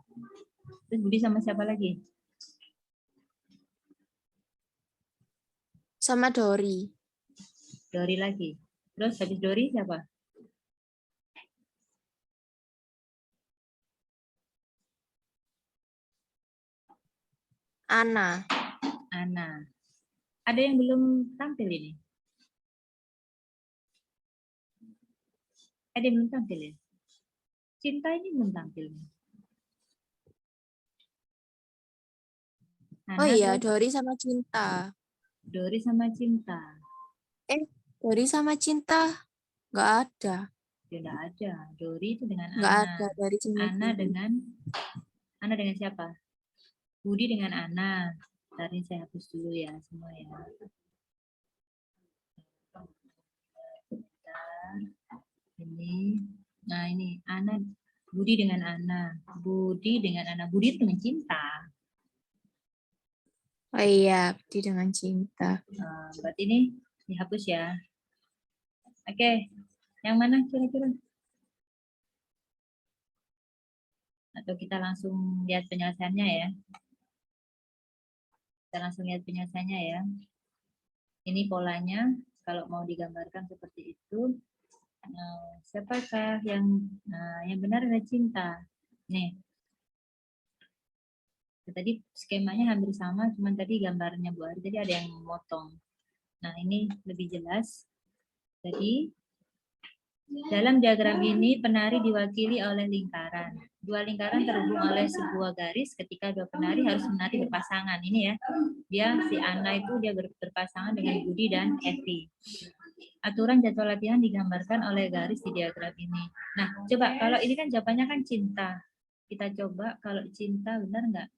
Terus Budi sama siapa lagi? Sama Dori. Dori lagi. Terus habis Dori siapa? Ana. Ana. Ada yang belum tampil ini? Ada yang belum tampil ya? Cinta ini belum tampil. Ana, Oh iya, terus Dori sama Cinta. Dori sama Cinta. Dori sama Cinta nggak ada. Ya, enggak ada. Dori itu dengan Nggak Ana. ada dari sini. Ana dengan siapa? Budi dengan Ana. Tadi saya hapus dulu ya semua ya. Ini. Nah, ini Ana, Budi dengan Ana. Budi dengan Ana. Budi itu dengan Cinta. Oh iya, Budi dengan Cinta. Berarti ini dihapus ya. Oke. Yang mana kira-kira? Atau kita langsung lihat penyelesaiannya ya. Kita langsung lihat penyelesaiannya ya. Ini polanya. Kalau mau digambarkan seperti itu. Siapakah yang benar adalah Cinta? Nih. Tadi skemanya hampir sama, cuman tadi gambarnya Bu Ari, tadi ada yang memotong. Nah, ini lebih jelas. Jadi, dalam diagram ini penari diwakili oleh lingkaran. Dua lingkaran terhubung oleh sebuah garis ketika dua penari harus menari berpasangan. Ini ya, dia si Ana itu dia berpasangan dengan Budi dan Evi. Aturan jadwal latihan digambarkan oleh garis di diagram ini. Nah, coba kalau ini kan jawabannya kan Cinta. Kita coba kalau Cinta benar nggak?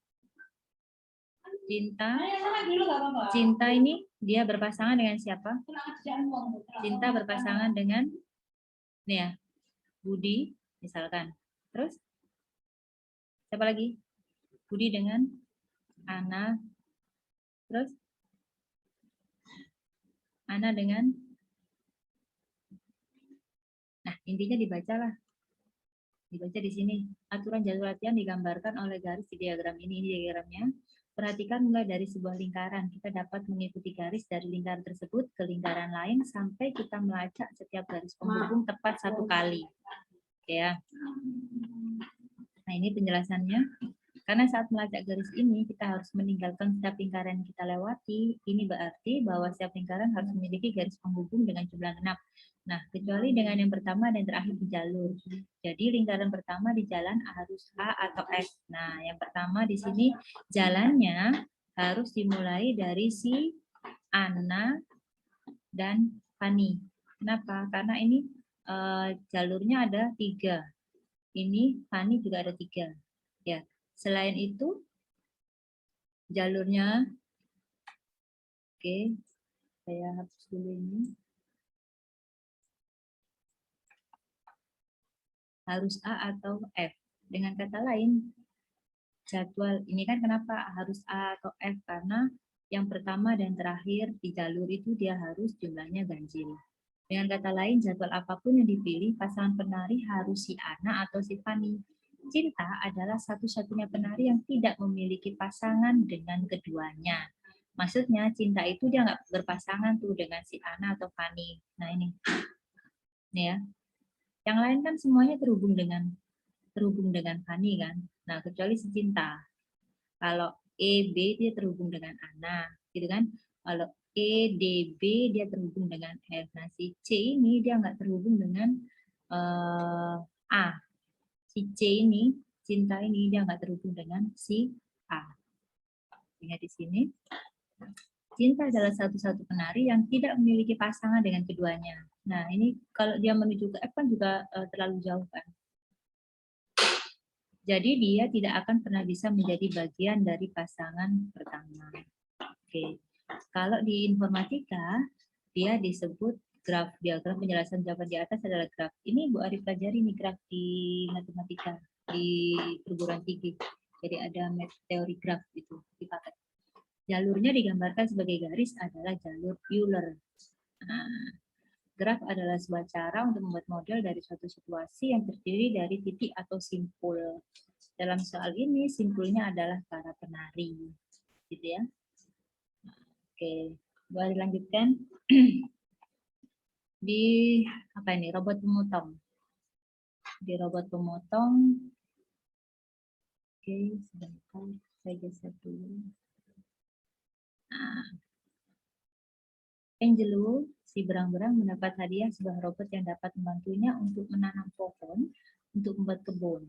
Cinta ini dia berpasangan dengan siapa? Cinta berpasangan dengan nih ya, Budi misalkan. Terus siapa lagi? Budi dengan Ana. Terus Ana dengan, nah intinya dibacalah. Dibaca di sini. Aturan jadwal latihan digambarkan oleh garis di diagram ini. Ini diagramnya. Perhatikan mulai dari sebuah lingkaran, kita dapat mengikuti garis dari lingkaran tersebut ke lingkaran lain sampai kita melacak setiap garis penghubung tepat 1 kali. Oke ya. Nah, ini penjelasannya. Karena saat melacak garis ini, kita harus meninggalkan setiap lingkaran yang kita lewati. Ini berarti bahwa setiap lingkaran harus memiliki garis penghubung dengan jumlah genap. Nah, kecuali dengan yang pertama dan terakhir di jalur. Jadi, lingkaran pertama di jalan harus A atau F. Nah, yang pertama di sini jalannya harus dimulai dari si Ana dan Fani. Kenapa? Karena ini jalurnya ada 3. Ini Fani juga ada 3. Ya. Selain itu, jalurnya, oke, saya hapus dulu ini. Harus A atau F. Dengan kata lain, jadwal ini kan kenapa harus A atau F? Karena yang pertama dan terakhir di jalur itu dia harus jumlahnya ganjil. Dengan kata lain, jadwal apapun yang dipilih, pasangan penari harus si Ana atau si Fani. Cinta adalah satu-satunya penari yang tidak memiliki pasangan dengan keduanya. Maksudnya cinta itu dia nggak berpasangan tuh dengan si Ana atau Fani. Nah ini ya. Yang lain kan semuanya terhubung dengan Fani kan. Nah kecuali si Cinta. Kalau EB dia terhubung dengan Ana, gitu kan? Kalau EDB dia terhubung dengan F. Nah si C ini dia nggak terhubung dengan A. Si C ini, Cinta ini dia nggak terhubung dengan si A. Ingat di sini, Cinta adalah satu-satu penari yang tidak memiliki pasangan dengan keduanya. Nah ini kalau dia menuju ke F kan juga terlalu jauh kan. Jadi dia tidak akan pernah bisa menjadi bagian dari pasangan pertama. Oke, kalau di informatika dia disebut graf. Diagram penjelasan jawaban di atas adalah graf. Ini Bu Ari pelajari nih graf di matematika di perguruan tinggi. Jadi ada teori graf itu dipakai. Jalurnya digambarkan sebagai garis adalah jalur Euler. Nah, graf adalah sebuah cara untuk membuat model dari suatu situasi yang terdiri dari titik atau simpul. Dalam soal ini simpulnya adalah para penari, gitu ya. Oke, boleh dilanjutkan. Di apa ini robot pemotong. Di robot pemotong. Oke, sebentar saya geser dulu. Nah, Angelo, si berang-berang mendapat hadiah sebuah robot yang dapat membantunya untuk menanam pohon untuk membuat kebun.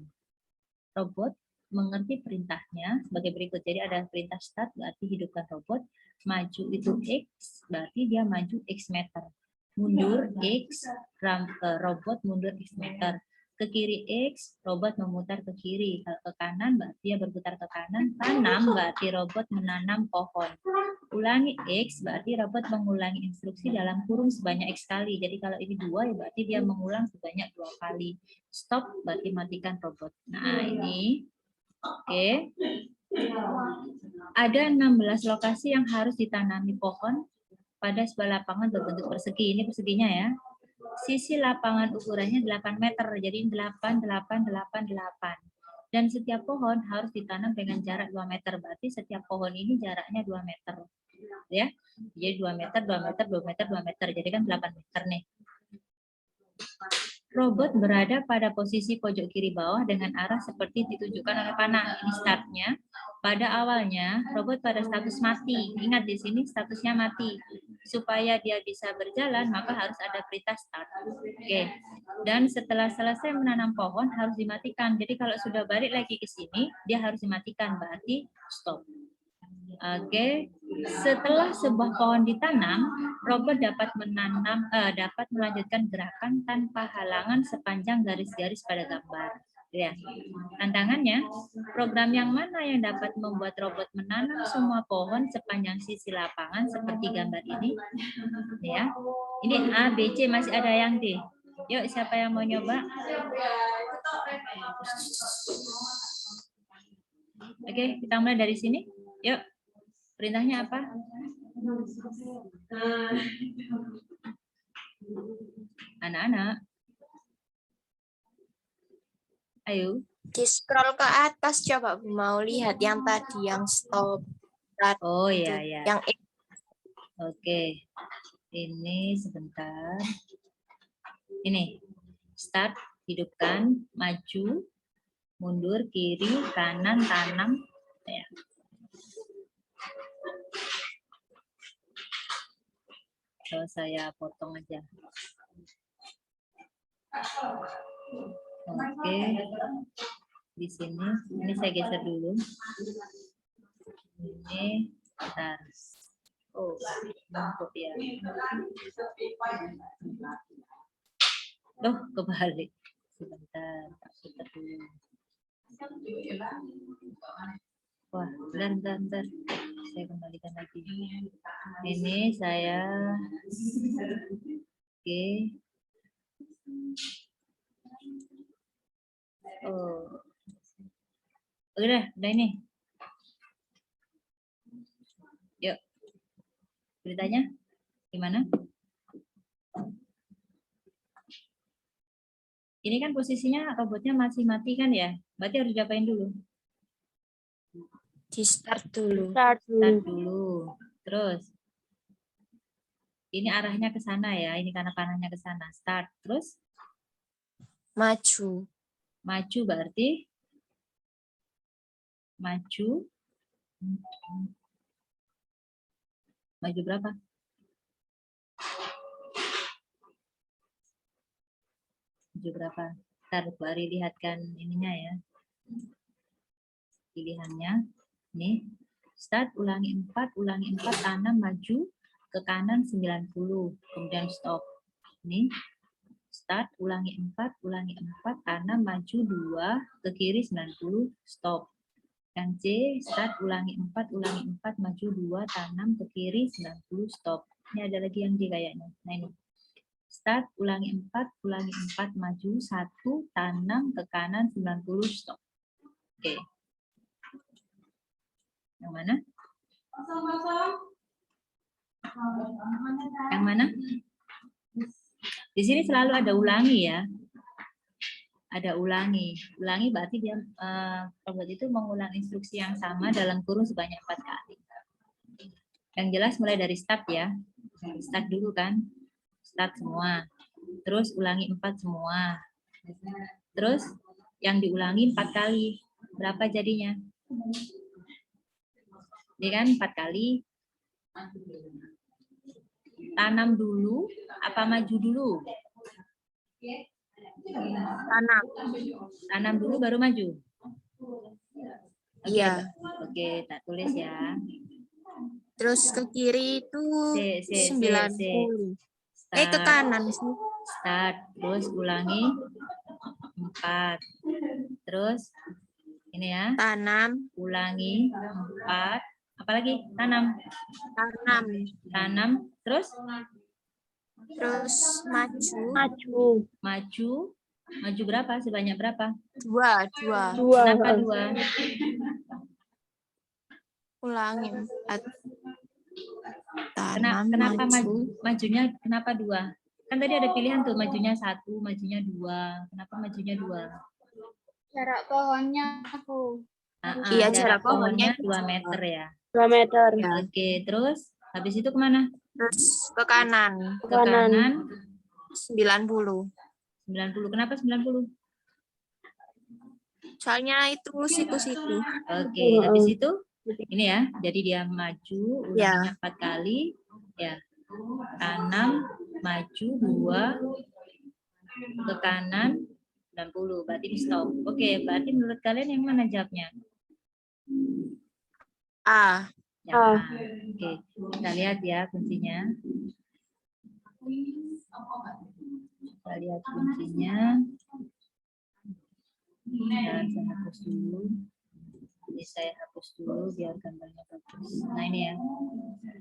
Robot mengerti perintahnya sebagai berikut. Jadi ada perintah start berarti hidupkan robot, maju itu X berarti dia maju X meter. Mundur X, robot mundur X meter. Ke kiri X, robot memutar ke kiri. Kalau ke kanan berarti dia berputar ke kanan. Tanam berarti robot menanam pohon. Ulangi X berarti robot mengulangi instruksi dalam kurung sebanyak X kali. Jadi kalau ini 2 ya berarti dia mengulang sebanyak 2 kali. Stop berarti matikan robot. Nah ini oke. Ada 16 lokasi yang harus ditanami pohon pada sebuah lapangan berbentuk persegi. Ini perseginya ya. Sisi lapangan ukurannya 8 meter. Jadi 8, 8, 8, 8. Dan setiap pohon harus ditanam dengan jarak 2 meter. Berarti setiap pohon ini jaraknya 2 meter. Ya. Jadi 2 meter, 2 meter, 2 meter, 2 meter. Jadi kan 8 meter nih. Robot berada pada posisi pojok kiri bawah dengan arah seperti ditunjukkan oleh panah. Ini startnya. Pada awalnya, robot pada status mati. Ingat di sini statusnya mati. Supaya dia bisa berjalan, maka harus ada perintah start. Oke. Dan setelah selesai menanam pohon, harus dimatikan. Jadi kalau sudah balik lagi ke sini, dia harus dimatikan. Berarti stop. Oke. Setelah sebuah pohon ditanam, robot dapat melanjutkan gerakan tanpa halangan sepanjang garis-garis pada gambar. Ya. Tantangannya, program yang mana yang dapat membuat robot menanam semua pohon sepanjang sisi lapangan seperti gambar ini? Ya. Ini A, B, C, masih ada yang D. Yuk, siapa yang mau nyoba? Oke, kita mulai dari sini. Yuk. Perintahnya apa? Anak-anak. Ayo. Di scroll ke atas coba Bu, mau lihat yang tadi yang stop. start Oh itu. ya ya. Yang Oke. Ini sebentar. Ini start, hidupkan, maju, mundur, kiri, kanan, tanam. Ya. So, saya potong aja. Oke. Di sini, ini saya geser dulu. Ini, bentar. Oh, numpuk ya. Loh, kebalik. Sebentar, tak putar dulu. Wah, bentar. Saya kembalikan lagi. Ini saya, oke. Oh, udah ini. Yuk, beritanya gimana? Ini kan posisinya robotnya masih mati kan ya? Berarti harus diapain dulu? di start dulu. Start Start dulu. dulu. Terus ini arahnya ke sana ya. Ini karena panahnya ke sana. Start. Terus Maju. maju berarti maju. Maju berapa? Maju berapa? Ntar Bu Ari lihatkan ininya ya. Pilihannya. Nih. Start, ulangi 4, tanam, maju ke kanan 90. Kemudian stop. Nih. Start, ulangi 4, tanam, maju 2, ke kiri 90, stop. Yang C, start, ulangi 4, maju 2, tanam, ke kiri 90, stop. Ini ada lagi yang D kayaknya. Nah ini. Start, ulangi 4, maju 1, tanam, ke kanan 90, stop. Oke. Yang mana? Yang mana? Di sini selalu ada ulangi ya. Ada ulangi. Ulangi berarti dia robot itu mengulang instruksi yang sama dalam kurun sebanyak 4 kali. Yang jelas mulai dari start ya. Start dulu kan. Start semua. Terus ulangi 4 semua. Terus yang diulangi 4 kali. Berapa jadinya? Ini kan 4 kali. Tanam dulu apa maju dulu? Tanam. Tanam dulu baru maju. Oke, Iya. Oke, tak tulis ya. Terus ke kiri itu C. 90. Ke Start, kanan sih. start, terus ulangi 4. Terus ini ya, Tanam. ulangi 4. Apalagi? Tanam. Tanam, terus Terus maju. Maju. Maju berapa? Sebanyak berapa? 2. Kenapa 2? Ulangi 4. Kenapa Tanam, maju. majunya kenapa 2? Kan tadi ada pilihan tuh majunya 1, majunya 2. Kenapa majunya 2? Jarak pohonnya aku. Iya, Jarak jarak pohonnya pohonnya 2 meter ya. 2 meter. Ya. Oke, terus habis itu kemana? Terus ke kanan. Ke kanan 90. 90. Kenapa 90? Soalnya itu siku-siku. Oke, habis itu ini ya. Jadi dia maju, ulanginya 4 kali. Ya. Tanam, maju 2, ke kanan 90. Berarti di stop. Oke, berarti menurut kalian yang mana jawabnya? A. Yang A. Oke, kita lihat ya kuncinya. Kita lihat kuncinya. Dan saya hapus dulu. Jadi saya hapus dulu biar gambarnya bagus. Nah ini ya.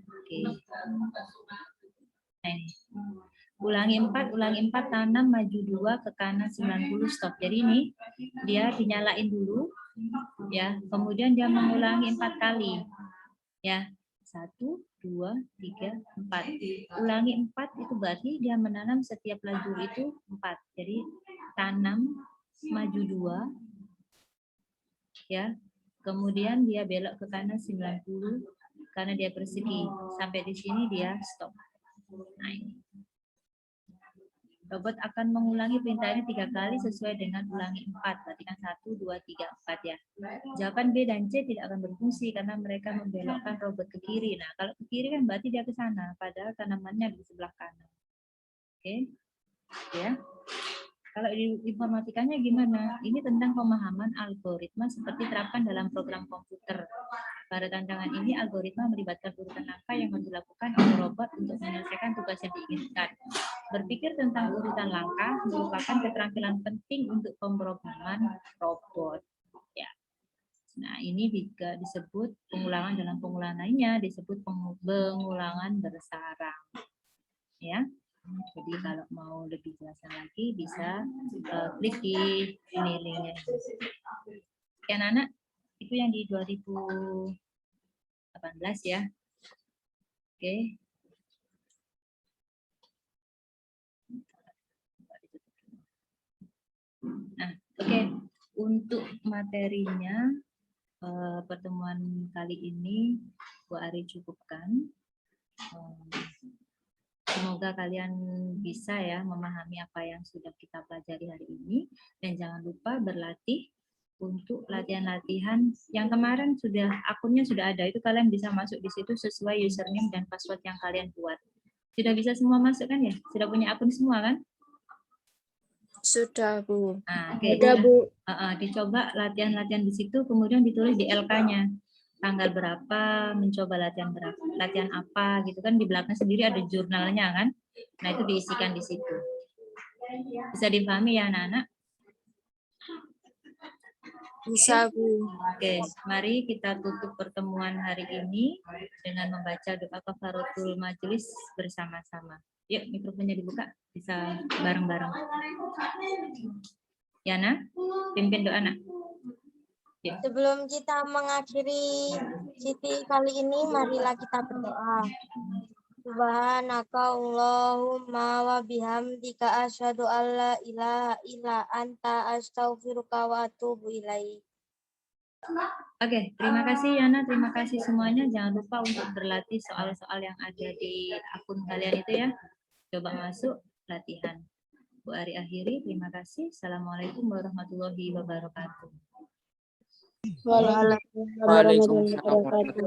Oke. Nah ini. Ulangi 4, tanam, maju 2, ke kanan 90, stop. Jadi ini dia dinyalain dulu. Ya, kemudian dia mengulangi 4 kali. Ya, 1, 2, 3, 4. Ulangi 4 itu berarti dia menanam setiap lajur itu 4. Jadi tanam, maju 2. Ya. Kemudian dia belok ke kanan 90, karena dia persegi. Sampai di sini dia stop. Nah, ini. Robot akan mengulangi perintah ini 3 kali sesuai dengan ulangi 4. Berarti kan 1, 2, 3, 4 ya. Jawaban B dan C tidak akan berfungsi karena mereka membelokkan robot ke kiri. Nah, kalau ke kiri kan berarti dia ke sana. Padahal tanamannya di sebelah kanan. Oke. Ya. Kalau di informatikanya gimana? Ini tentang pemahaman algoritma seperti terapkan dalam program komputer. Pada tantangan ini, algoritma melibatkan urutan langkah yang harus dilakukan oleh robot untuk menyelesaikan tugas yang diinginkan. Berpikir tentang urutan langkah merupakan keterampilan penting untuk pemrograman robot. Ya. Nah, ini juga disebut pengulangan dalam pengulangan lainnya, disebut pengulangan bersarang. Ya. Jadi kalau mau lebih jelasan lagi bisa klik di ini linknya. Oke anak-anak, itu yang di 2018 ya. Oke. Nah, oke. Untuk materinya pertemuan kali ini Bu Ari cukupkan. Semoga kalian bisa ya memahami apa yang sudah kita pelajari hari ini. Dan jangan lupa berlatih untuk latihan-latihan yang kemarin sudah akunnya sudah ada. Itu kalian bisa masuk di situ sesuai username dan password yang kalian buat. Sudah bisa semua masuk kan ya? Sudah punya akun semua kan? Sudah, Bu. Nah, Udah, Bu. dicoba latihan-latihan di situ, kemudian ditulis di LK-nya. Tanggal berapa, mencoba latihan berapa, latihan apa gitu kan, di belakang sendiri ada jurnalnya kan. Nah, itu diisikan di situ. Bisa dipahami ya anak-anak? Bisa, Bu. Oke, mari kita tutup pertemuan hari ini dengan membaca doa kafaratul majelis bersama-sama. Yuk, mikrofonnya dibuka, bisa bareng-bareng. Yana, pimpin doa, Nak. Sebelum kita mengakhiri Siti kali ini, marilah kita berdoa. Subhanaka Allahumma wa bihamdika asyhadu alla ilaha illa anta astaghfiruka wa atubu ilaik. Oke, terima kasih Yana, terima kasih semuanya. Jangan lupa untuk berlatih soal-soal yang ada di akun kalian itu ya. Coba masuk latihan. Bu Ari akhiri, terima kasih. Assalamualaikum warahmatullahi wabarakatuh. Waalaikumsalam warahmatullahi wabarakatuh.